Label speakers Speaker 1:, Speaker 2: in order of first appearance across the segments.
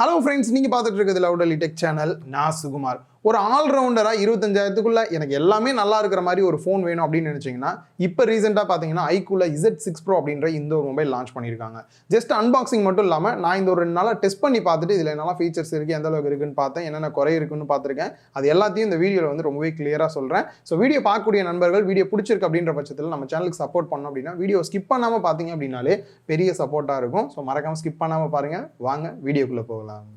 Speaker 1: Hello friends, நீங்கள் பார்த்துட்டு இருக்கிறது லவுடலி டெக் சேனல். நான் சுகுமார். ஒரு ஆல்ரவுண்டராக 25,000க்குள்ள எனக்கு எல்லாமே நல்லா இருக்கிற மாதிரி ஒரு ஃபோன் வேணும் அப்படின்னு நினச்சிங்கன்னா, இப்போ ரீசெண்டாக பார்த்தீங்கன்னா iQOO Z6 Pro அப்படின்ற இந்த ஒரு மொபைல் லான்ச் பண்ணியிருக்காங்க. ஜஸ்ட் அன்பாக்சிங் மட்டும் இல்லாமல் நான் இந்த ஒரு 2 நாளாக டெஸ்ட் பண்ணி பார்த்துட்டு இதில் என்னெல்லாம் ஃபீச்சர்ஸ் இருக்குது, எந்த அளவுக்கு இருக்குன்னு பார்த்தேன், என்னென்ன குறை இருக்குன்னு பார்த்துருக்கேன். அது எல்லாத்தையும் இந்த வீடியோவில் வந்து ரொம்பவே கிளியராக சொல்கிறேன். ஸோ வீடியோ பார்க்கக்கூடிய நண்பர்கள் வீடியோ பிடிச்சிருக்கு அப்படின்ற பட்சத்தில் நம்ம சேனலுக்கு சப்போர்ட் பண்ணோம் அப்படின்னா வீடியோ ஸ்கிப் பண்ணாமல் பார்த்தீங்க அப்படின்னாலே பெரிய சப்போர்ட்டாக இருக்கும். ஸோ மறக்காமல் ஸ்கிப் பண்ணாமல் பாருங்கள். வாங்க வீடியோக்குள்ளே போகலாம்.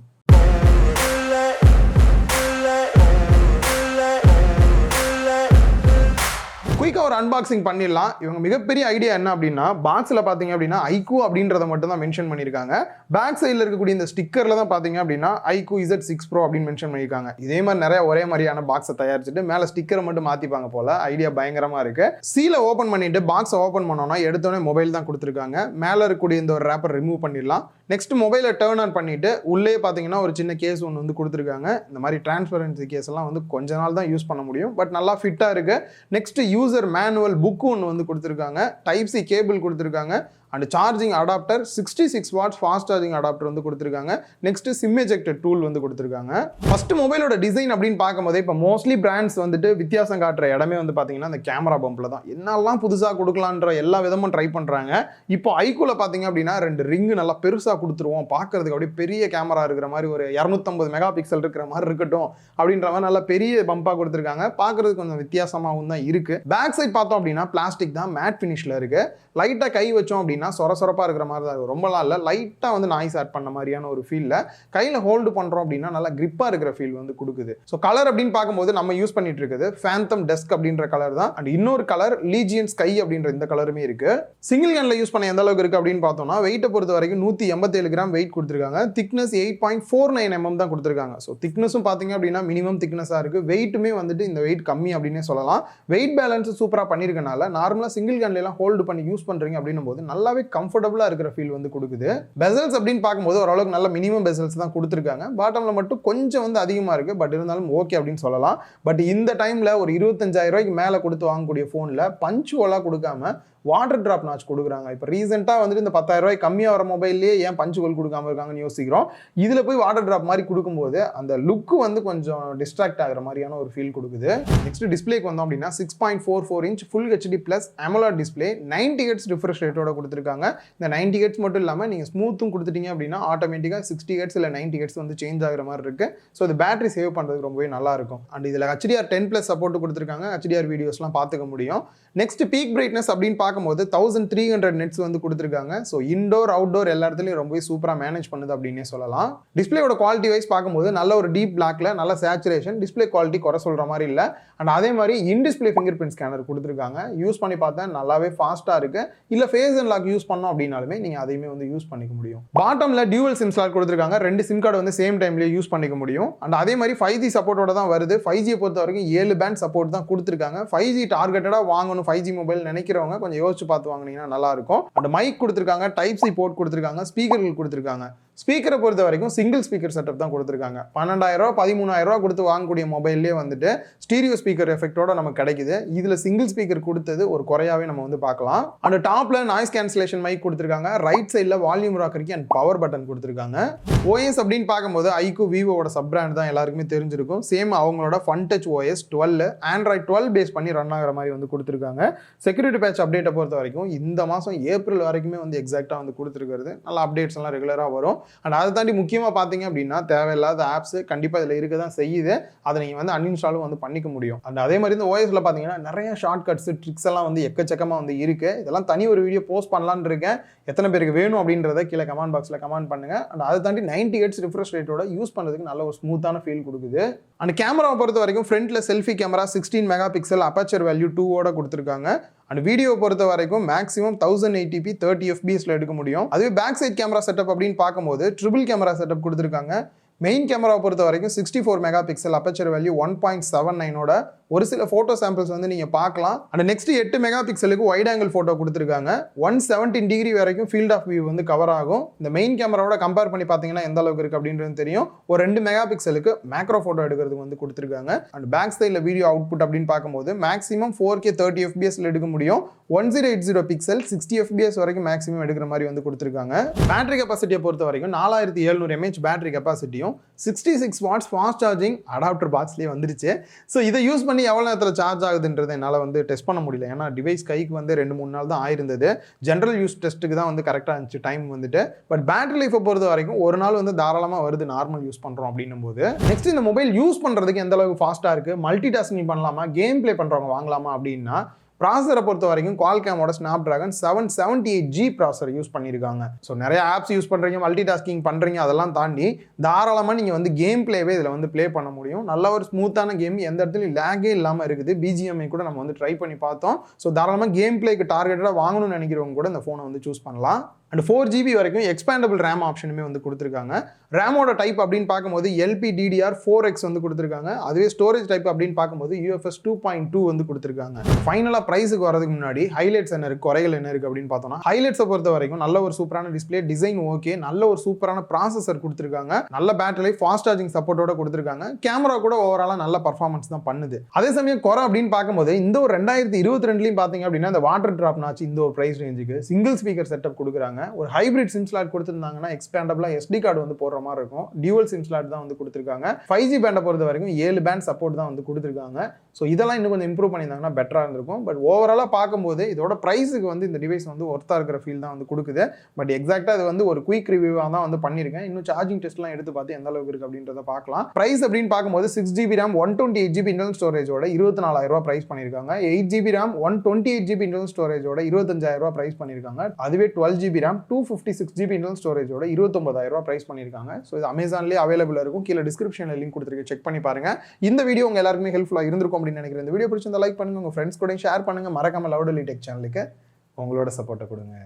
Speaker 1: குயிக்காக ஒரு அன்பாக்சிங் பண்ணிடலாம். இவங்க மிகப்பெரிய ஐடியா என்ன அப்படின்னா, பாக்ஸில் பார்த்தீங்க அப்படின்னா iQOO அப்படின்றத மட்டும் தான் மென்ஷன் பண்ணியிருக்காங்க. பேக் சைடில் இருக்கக்கூடிய இந்த ஸ்டிக்கரில் தான் பார்த்தீங்க அப்படின்னா iQOO Z6 Pro அப்படின்னு மென்ஷன் பண்ணியிருக்காங்க. இதே மாதிரி நிறைய ஒரே மாதிரியான பாக்ஸை தயாரிச்சுட்டு மேலே ஸ்டிக்கரை மட்டும் மாற்றிப்பாங்க போல. ஐடியா பயங்கரமாக இருக்கு. சீலை ஓப்பன் பண்ணிட்டு பாக்ஸை ஓப்பன் பண்ணோம்னா எடுத்தோடனே மொபைல் தான் கொடுத்துருக்காங்க. மேலே இருக்கக்கூடிய இந்த ஒரு ரேப்பர் ரிமூவ் பண்ணிடலாம். நெக்ஸ்ட் மொபைலை டர்ன் ஆன் பண்ணிட்டு உள்ளே பார்த்தீங்கன்னா ஒரு சின்ன கேஸ் ஒன்று வந்து கொடுத்துருக்காங்க. இந்த மாதிரி டிரான்ஸ்பரன்சி கேஸ் எல்லாம் வந்து கொஞ்ச நாள் தான் யூஸ் பண்ண முடியும், பட் நல்லா ஃபிட்டாக இருக்கு. நெக்ஸ்ட் யூசர் மேனுவல் புக் ஒன்று வந்து கொடுத்துருக்காங்க. டைப் சி கேபிள் கொடுத்துருக்காங்க. And charging adapter 66 watts fast charging adapter வந்து கொடுத்துருக்காங்க. நெக்ஸ்ட் சிம் எஜெக்டர் டூல் வந்து கொடுத்துருக்காங்க. ஃபர்ஸ்ட் மொபைலோட டிசைன் அப்படின்னு பார்க்கும்போது இப்போ மோஸ்ட்லி பிராண்ட்ஸ் வந்துட்டு வித்தியாசம் காட்டுற இடமே வந்து பார்த்தீங்கன்னா அந்த கேமரா பம்பில் தான். என்னெல்லாம் புதுசாக கொடுக்கலான்ற எல்லா விதமும் ட்ரை பண்ணுறாங்க. இப்போ iQOOல பார்த்தீங்க அப்படின்னா 2 ரிங்கு நல்லா பெருசாக கொடுத்துருவோம், பார்க்கறதுக்கு அப்படியே பெரிய கேமரா இருக்கிற மாதிரி ஒரு 250 மெகா பிக்சல் இருக்கிற மாதிரி இருக்கட்டும் அப்படின்ற மாதிரி நல்லா பெரிய பம்பாக கொடுத்துருக்காங்க. பார்க்கறதுக்கு கொஞ்சம் வித்தியாசமாகவும் தான் இருக்கு. பேக் சைட் பார்த்தோம் அப்படின்னா பிளாஸ்டிக் தான், மேட் ஃபினிஷில் இருக்கு. லைட்டாக கை வச்சோம் அப்படின்னா சொரசொரப்பாக இருக்கிற மாதிரி தான் இருக்கும். ரொம்பலாம் இல்லை, லைட்டாக வந்து நாய்ஸ் ஆட் பண்ண மாதிரியான ஒரு ஃபீலில் கையில் ஹோல்டு பண்ணுறோம் அப்படின்னா நல்லா கிரிப்பாக இருக்கிற ஃபீல் வந்து கொடுக்குது. ஸோ கலர் அப்படின்னு பார்க்கும்போது நம்ம யூஸ் பண்ணிட்டு இருக்குது ஃபேந்தம் டஸ்க் அப்படின்ற கலர் தான். அண்ட் இன்னொரு கலர் லீஜியன் ஸ்கை அப்படின்ற இந்த கலருமே இருக்கு. சிங்கிள் ஹேண்டில் யூஸ் பண்ண எந்த அளவுக்கு இருக்கு அப்படின்னு பார்த்தோம்னா வெயிட்டை பொறுத்த வரைக்கும் 187 கிராம் வெயிட் கொடுத்துருக்காங்க. திக்னஸ் 8.49 mm தான் கொடுத்துருக்காங்க. ஸோ திக்னஸும் பார்த்தீங்க அப்படின்னா மினிமம் திக்னஸாக இருக்கு. வெயிட்டுமே வந்துட்டு இந்த வெயிட் கம்மி அப்படின்னே சொல்லலாம். வெயிட் பேலன்ஸ் சூப்பராக பண்ணியிருக்கனால நார்மலாக சிங்கிள் ஹேண்ட்லாம் ஹோல்டு பண்ணி யூஸ் பண்ணுறீங்க அப்படின்னும் போது நல்லாவே கம்ஃபர்டபுளாக இருக்கிற ஃபீல் வந்து கொடுக்குது. பெசல்ஸ் அப்படின்னு பார்க்கும்போது ஓரளவுக்கு நல்ல மினிமம் பெசல்ஸ் தான் கொடுத்துருக்காங்க. பாட்டம்ல மட்டும் கொஞ்சம் வந்து அதிகமாக இருக்கு, பட் இருந்தாலும் ஓகே அப்படின்னு சொல்லலாம். பட் இந்த டைம்ல ஒரு 25,000 ரூபாய்க்கு மேலே கொடுத்து வாங்கக்கூடிய ஃபோனில் பஞ்சுவலாக கொடுக்காம வாட்டர் டிராப் நாச் கொடுக்குறாங்க. இப்போ ரீசெண்டாக வந்துட்டு இந்த 10,000 ரூபாய் கம்மியாக வர மொபைல்லேயே ஏன் பஞ்சுகள் கொடுக்காம இருக்காங்கன்னு யோசிக்கிறோம். இதில் போய் வாட்டர் டிராப் மாதிரி கொடுக்கும்போது அந்த லுக்கு வந்து கொஞ்சம் டிஸ்ட்ராக்ட் ஆகிற மாதிரியான ஒரு ஃபீல் கொடுக்குது. நெக்ஸ்ட் டிஸ்பிளேக்கு வந்தோம் அப்படின்னா 6.44 inch full HD plus AMOLED display 90 hertz refresh ரேட்டோட கொடுத்துருக்காங்க. இந்த 90 ஹெர்ட்ஸ் மட்டும் இல்லாமல் நீங்கள் ஸ்மூத்தும் கொடுத்துட்டீங்க அப்படின்னா ஆட்டோமேட்டிக்காக 60 ஹெர்ட்ஸ் இல்லை 90 ஹெர்ட்ஸ் வந்து சேஞ்ச் ஆகிற மாதிரி இருக்கு. ஸோ இது பேட்டரி சேவ் பண்ணுறதுக்கு ரொம்பவே நல்லா இருக்கும். அண்ட் இதில் HDR10+ சப்போர்ட் கொடுத்துருக்காங்க. HDR வீடியோஸ்லாம் பார்த்துக்க முடியும். நெக்ஸ்ட் பீக் பிரைட்னஸ் அப்படின்னு பார்க்கும்போது 1300 நெட்ஸ் வந்து கொடுத்துருக்காங்க. ஸோ இன்டோர் அவுட்டோர் எல்லா இடத்துலையும் ரொம்பவே சூப்பராக மேனேஜ் பண்ணுது அப்படின்னே சொல்லலாம். டிஸ்பிளேயோட குவாலிட்டி வைஸ் பார்க்கும்போது நல்ல ஒரு டீப் பிளாக்ல நல்ல சேச்சுரேஷன், டிஸ்பிளே குவாலிட்டி குறை சொல்கிற மாதிரி இல்லை. அண்ட் அதே மாதிரி in display finger print scanner கொடுத்துருக்காங்க. யூஸ் பண்ணி பார்த்தா நல்லாவே ஃபாஸ்ட்டாக இருக்கு. இல்லை ஃபேஸ் அண்ட் லாக் யூஸ் பண்ணோம் அப்படின்னாலுமே நீங்கள் அதையுமே வந்து யூஸ் பண்ணிக்க முடியும். பாட்டமில் டியூவல் சிம் ஸ்லாட் கொடுத்துருக்காங்க. 2 சிம் கார்டு வந்து சேம் டைம்லேயே யூஸ் பண்ணிக்க முடியும். அண்ட் அதே மாதிரி 5G சப்போர்ட்டோட தான் வருது. 5G பொறுத்த வரைக்கும் 7 பேண்ட் சப்போர்ட் தான் கொடுத்துருக்காங்க. 5G டார்கெட்டடாக வாங்கணும் 5G மொபைல் நினைக்கிறவங்க கொஞ்சம் யோசிச்சு பார்த்து வாங்கினீங்கன்னா நல்லா இருக்கும். அண்ட் மைக் கொடுத்துருக்காங்க, டைப் சி போர்ட் கொடுத்துருக்காங்க, ஸ்பீக்கர்கள் கொடுத்துருக்காங்க. ஸ்பீக்கரை பொறுத்த வரைக்கும் சிங்கிள் ஸ்பீக்கர் செட்டப் தான் கொடுத்துருக்காங்க. 12,000 ரூபா 13,000 ரூபா கொடுத்து வாங்கக்கூடிய மொபைல்லேயே வந்துட்டு ஸ்டீரியோ ஸ்பீக்கர் எஃபெக்டோட நமக்கு கிடைக்குது. இதில் சிங்கிள் ஸ்பீக்கர் கொடுத்தது ஒரு குறையாவே நம்ம வந்து பார்க்கலாம். அண்ட் டாப்ல நாய்ஸ் கேன்சலேஷன் மைக் கொடுத்துருக்காங்க. ரைட் சைடில் வால்யூம் ராக்கருக்கு அண்ட் பவர் பட்டன் கொடுத்துருக்காங்க. OS அப்படின்னு பார்க்கும்போது iQOO விவோட சப் பிராண்ட் தான் எல்லாருக்குமே தெரிஞ்சிருக்கும். சேம் அவங்களோட Funtouch OS 12 Android 12 base பண்ணி ரன் ஆகிற மாதிரி வந்து கொடுத்துருக்காங்க. செக்யூரிட்டி பேட்ச் அப்டேட்டை பொறுத்த வரைக்கும் இந்த மாதம் ஏப்ரல் வரைக்குமே வந்து எக்ஸாக்டாக வந்து கொடுத்துருக்கிறது. நல்ல அப்டேட்ஸ் எல்லாம் ரெகுலராக வரும். அண்ட் அதை தாண்டி முக்கியமாக பார்த்தீங்க அப்படின்னா தேவையில்லாத ஆப்ஸ் கண்டிப்பாக இதில் இருக்க தான் செய்யுது. அதை நீங்கள் வந்து அன்இன்ஸ்டாலும் வந்து பண்ணிக்க முடியும். அண்ட் அதே மாதிரி இந்த OSல பார்த்தீங்கன்னா நிறைய ஷார்ட் கட்ஸ் ட்ரிக்ஸ் எல்லாம் வந்து எக்கச்சக்கமாக வந்து இருக்கு. இதெல்லாம் தனி ஒரு வீடியோ போஸ்ட் பண்ணலான்னு இருக்கேன். எத்தனை பேருக்கு வேணும் அப்படின்றத கீழே கமெண்ட் பாக்ஸில் கமெண்ட் பண்ணுங்க. அண்ட் அதை தாண்டி 90 ஹெர்ட்ஸ் ரிஃப்ரெஷ் ரேட்டோட யூஸ் பண்ணுறதுக்கு நல்ல ஒரு ஸ்மூத்தான ஃபீல் கொடுக்குது. அண்ட் கேமராவை பொறுத்த வரைக்கும் ஃப்ரண்ட்ல selfie camera 16 mega pixel aperture value 2 கொடுத்துருக்காங்க. அண்ட் வீடியோ பொறுத்த வரைக்கும் மேக்ஸிமம் 1080p 30 fps எடுக்க முடியும். அதுவே பேக் சைட் கேமரா செட்டப் அப்படின்னு பார்க்கும்போது ட்ரிபிள் கேமரா செட்டப் கொடுத்துருக்காங்க. மெயின் கேமரா பொறுத்த வரைக்கும் 64 மெகா பிக்சல் அபர்ச்சர் வேல்யூ 1.79 ஒரு சில ஃபோட்டோ சாம்பிள்ஸ் வந்து நீங்கள் பார்க்கலாம். அண்ட் நெக்ஸ்ட் 8 மெகா பிக்சலுக்கு வைட் ஆங்கிள் ஃபோட்டோ கொடுத்துருக்காங்க. 117 டிகிரி வரைக்கும் ஃபீல்ட் ஆஃப் வியூ வந்து கவர் ஆகும். இந்த மெயின் கேமராவோட கம்பேர் பண்ணி பார்த்தீங்கன்னா எந்த அளவுக்கு இருக்குது அப்படின்றது தெரியும். ஒரு 2 மெகா பிக்சலுக்கு மேக்ரோ ஃபோட்டோ எடுக்கிறதுக்கு வந்து கொடுத்துருக்காங்க. அண்ட் பேக் சைடில் வீடியோ அவுட்புட் அப்படின்னு பார்க்கும்போது மேக்ஸிமம் 4K 30 fps எடுக்க முடியும். 1080 பிக்சல் 60 fps வரைக்கும் மேக்ஸிமம் எடுக்கிற மாதிரி வந்து கொடுத்துருக்காங்க. பேட்டரி கெப்பாசிட்டியை பொறுத்த வரைக்கும் 4700 mAh பேட்டரி கெப்பாசிட்டியும் 66 வாட்ஸ் ஃபாஸ்ட் சார்ஜிங் அடாப்டர் பாக்ஸ்லேயே வந்துருச்சு. ஸோ இதை யூஸ் பண்ணி எவ்வளோ நேரத்தில் சார்ஜ் ஆகுதுன்றதை என்னால் வந்து டெஸ்ட் பண்ண முடியல. ஏன்னா டிவைஸ் கைக்கு வந்து 2-3 நாள் தான் ஆயிருந்தது. ஜென்ரல் யூஸ் டெஸ்ட்டுக்கு தான் வந்து கரெக்டாக இருந்துச்சு டைம் வந்துட்டு. பட் பேட்டரி லைஃபை பொறுத்த வரைக்கும் ஒரு நாள் வந்து தாராளமாக வருது நார்மல் யூஸ் பண்ணுறோம் அப்படின்னும் போது. நெக்ஸ்ட் இந்த மொபைல் யூஸ் பண்ணுறதுக்கு எந்த அளவுக்கு ஃபாஸ்ட்டாக இருக்குது, மல்டி டாஸ்கிங் பண்ணலாமா, கேம் பிளே பண்ணுறவங்க வாங்கலாமா அப்படின்னா, ப்ராசரை பொறுத்த வரைக்கும் Qualcommோட Snapdragon 778G ப்ராசர் யூஸ் பண்ணியிருக்காங்க. ஸோ நிறைய ஆப்ஸ் யூஸ் பண்ணுறீங்க, மல்டி டாஸ்கிங் பண்ணுறீங்க, அதெல்லாம் தாண்டி தாராளமாக நீங்கள் வந்து கேம் பிளேவே இதில் வந்து ப்ளே பண்ண முடியும். நல்ல ஒரு ஸ்மூத்தான கேம், எந்த இடத்துலையும் லேகே இல்லாமல் இருக்குது. BGMI கூட நம்ம வந்து ட்ரை பண்ணி பார்த்தோம். ஸோ தாராளமாக கேம் பிளேக்கு டார்கெட்டடாக வாங்கணும்னு நினைக்கிறவங்க கூட இந்த ஃபோனை வந்து சூஸ் பண்ணலாம். அண்ட் 4GB வரைக்கும் எக்ஸ்பேண்டபிள் ரேம் ஆப்ஷனுமே வந்து கொடுத்துருக்காங்க. ரேமோட டைப் அப்படின்னு பார்க்கும்போது LPDDR4X வந்து கொடுத்துருக்காங்க. அதுவே ஸ்டோரேஜ் டைப் அப்படின்னு பார்க்கும்போது UFS 2.2 வந்து கொடுத்துருக்காங்க. ஃபைனலாக ப்ரைஸுக்கு வரதுக்கு முன்னாடி ஹைலைட்ஸ் என்ன இருக்குது, குறைகள் என்ன இருக்குது அப்படின்னு பார்த்தோம்னா, ஹைலைட்ஸை பொறுத்த வரைக்கும் நல்ல ஒரு சூப்பரான டிஸ்பிளே, டிசைன் ஓகே, நல்ல ஒரு சூப்பரான ப்ராசஸர் கொடுத்துருக்காங்க, நல்ல பேட்டரி லைஃப், ஃபாஸ்ட் சார்ஜிங் சப்போர்ட்டோட கொடுத்துருக்காங்க. கேமரா கூட ஓவராலாக நல்ல பர்ஃபார்மன்ஸ் தான் பண்ணுது. அதே சமயம் குறை அப்படின்னு பார்க்கும்போது இந்த ஒரு 2022லையும் பார்த்தீங்க அப்படின்னா இந்த வாட்டர் டிராப் நாச்சு இந்த ஒரு ப்ரைஸ் ரேஞ்சுக்கு சிங்கிள் ஸ்பீக்கர் செட்டப் கொடுக்குறாங்க. ஒரு ஹைபிரிட் சிம் ஸ்லாட் கொடுத்துருந்தாங்கன்னா எக்ஸ்பேண்டபிளா SD கார்டு வந்து போடுற மாதிரி இருக்கும். டியூவல் சிம் ஸ்லாட் தான் வந்து கொடுத்துருக்காங்க. 5G பேண்டை பொறுத்த வரைக்கும் 7 பேண்ட் சப்போர்ட் தான் வந்து கொடுத்துருக்காங்க. ஸோ இதெல்லாம் இன்னும் கொஞ்சம் இம்ப்ரூவ் பண்ணியிருந்தாங்கன்னா பெட்டராக இருந்திருக்கும். பட் ஓவராலாக பார்க்கும்போது இதோட ப்ரைஸுக்கு வந்து இந்த டிவைஸ் வந்து ஒர்த்தாக இருக்கிற ஃபீல் தான் வந்து கொடுக்குது. பட் எக்ஸாக்டாக அது வந்து ஒரு குயிக் ரிவ்யூவாக தான் வந்து பண்ணியிருக்கேன். இன்னும் சார்ஜிங் டெஸ்ட்லாம் எடுத்து பார்த்து எந்த அளவுக்கு இருக்குது அப்படின்றத பார்க்கலாம். ப்ரைஸ் அப்படின்னு பார்க்கும்போது 6GB RAM 128GB இன்டர்னல் ஸ்டோரேஜோட 24,000 ரூபா ப்ரைஸ் பண்ணியிருக்காங்க. 8GB RAM 128GB இன்டர்னல் ஸ்டோரேஜோட 25,000 ரூபா ப்ரைஸ் பண்ணியிருக்காங்க. அதுவே 12GB RAM 256GB இன்டர்னல் ஸ்டோரேஜோட 29,000 ரூபா ப்ரைஸ் பண்ணியிருக்காங்க. ஸோ இது அமேசான்லேயே அவைலபிள் இருக்கும். கீழே டிஸ்கிரிப்ஷனில் லிங்க் கொடுத்துருக்கு, செக் பண்ணி பாருங்க. இந்த வீடியோ உங்க எல்லாருக்குமே ஹெல்ப்ஃபுல்லாக இருந்திருக்கும் அப்படின்னு நினைக்கிறேன். இந்த வீடியோ பிடிச்சிருந்தா லைக் பண்ணுங்க, உங்க ஃப்ரெண்ட்ஸ் கூட ஷேர் பண்ணுங்க. மறக்காம லவுடலி டெக் சேனலுக்கு உங்களோட சப்போர்ட்டை கொடுங்க.